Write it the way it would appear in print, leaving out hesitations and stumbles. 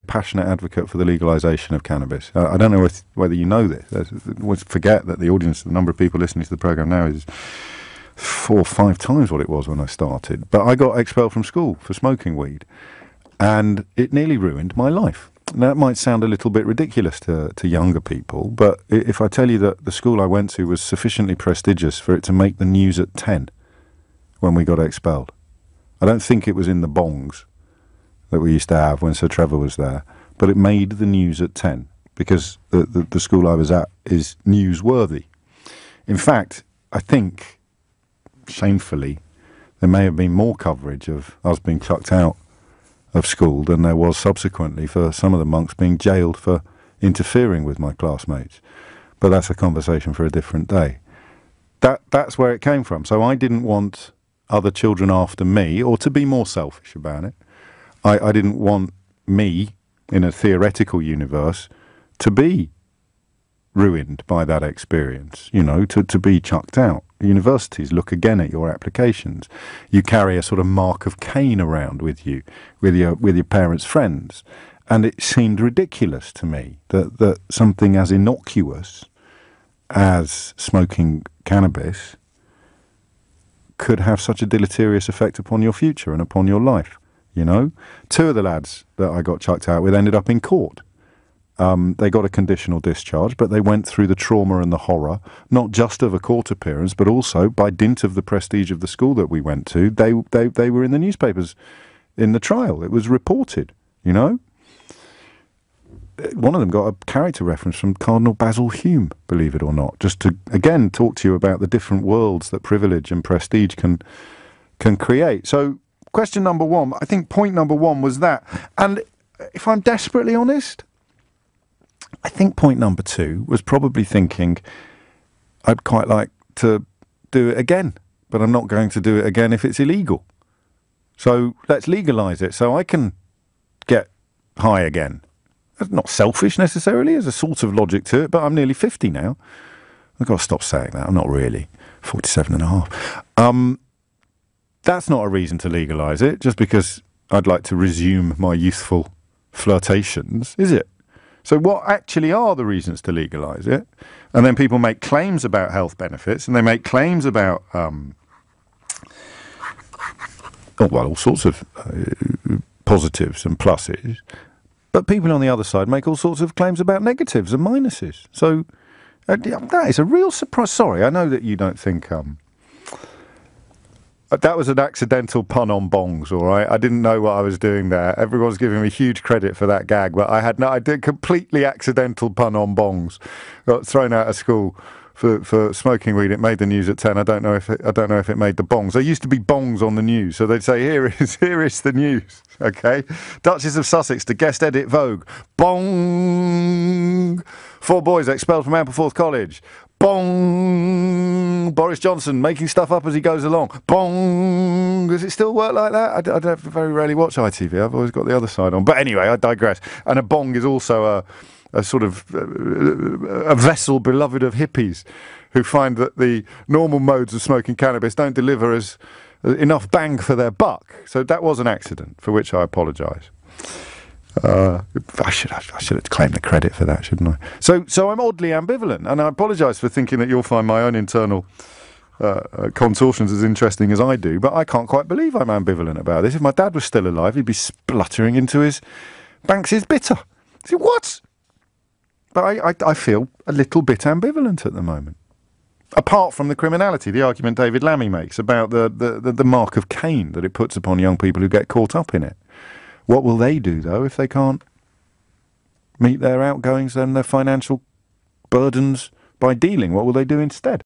passionate advocate for the legalisation of cannabis. I don't know whether you know this. Always forget that the audience, the number of people listening to the programme now is 4 or 5 times what it was when I started. But I got expelled from school for smoking weed, and it nearly ruined my life. Now, that might sound a little bit ridiculous to younger people, but if I tell you that the school I went to was sufficiently prestigious for it to make the news at 10 when we got expelled. I don't think it was in the Bongs that we used to have when Sir Trevor was there, but it made the news at 10 because the school I was at is newsworthy. In fact, I think, shamefully, there may have been more coverage of us being chucked out of school than there was subsequently for some of the monks being jailed for interfering with my classmates. But that's a conversation for a different day. That's where it came from. So I didn't want other children after me, or to be more selfish about it, I didn't want me, in a theoretical universe, to be ruined by that experience, you know, to be chucked out. Universities look again at your applications. You carry a sort of mark of Cain around with you, with your parents' friends. And it seemed ridiculous to me that something as innocuous as smoking cannabis could have such a deleterious effect upon your future and upon your life, you know? 2 of the lads that I got chucked out with ended up in court. They got a conditional discharge, but they went through the trauma and the horror, not just of a court appearance, but also by dint of the prestige of the school that we went to. They were in the newspapers in the trial. It was reported, you know? One of them got a character reference from Cardinal Basil Hume, believe it or not, just to, again, talk to you about the different worlds that privilege and prestige can create. So, question number 1, I think point number 1 was that. And if I'm desperately honest, I think point number 2 was probably thinking I'd quite like to do it again, but I'm not going to do it again if it's illegal. So let's legalise it so I can get high again. That's not selfish necessarily, there's a sort of logic to it, but I'm nearly 50 now. I've got to stop saying that. I'm not really. 47 and a half. That's not a reason to legalise it, just because I'd like to resume my youthful flirtations, is it? So what actually are the reasons to legalise it? And then people make claims about health benefits, and they make claims about all sorts of positives and pluses. But people on the other side make all sorts of claims about negatives and minuses. So that is a real surprise. Sorry, I know that you don't think... that was an accidental pun on bongs, all right? I didn't know what I was doing there. Everyone's giving me huge credit for that gag, but I did completely accidental pun on bongs. Got thrown out of school for smoking weed. It made the news at 10. I don't know if it made the bongs. There used to be bongs on the news, so they'd say, here is the news. Okay, Duchess of Sussex to guest edit Vogue. Bong. 4 boys expelled from Ampleforth College. Bong. Boris Johnson making stuff up as he goes along. Bong. Does it still work like that? I very rarely watch ITV. I've always got the other side on. But anyway, I digress. And a bong is also a sort of a vessel beloved of hippies who find that the normal modes of smoking cannabis don't deliver as enough bang for their buck. So that was an accident, for which I apologise. I should have claimed the credit for that, shouldn't I? So I'm oddly ambivalent, and I apologise for thinking that you'll find my own internal contortions as interesting as I do, but I can't quite believe I'm ambivalent about this. If my dad was still alive, he'd be spluttering into his Banks's bitter. See, what? But I feel a little bit ambivalent at the moment. Apart from the criminality, the argument David Lammy makes about the mark of Cain that it puts upon young people who get caught up in it. What will they do, though, if they can't meet their outgoings and their financial burdens by dealing? What will they do instead?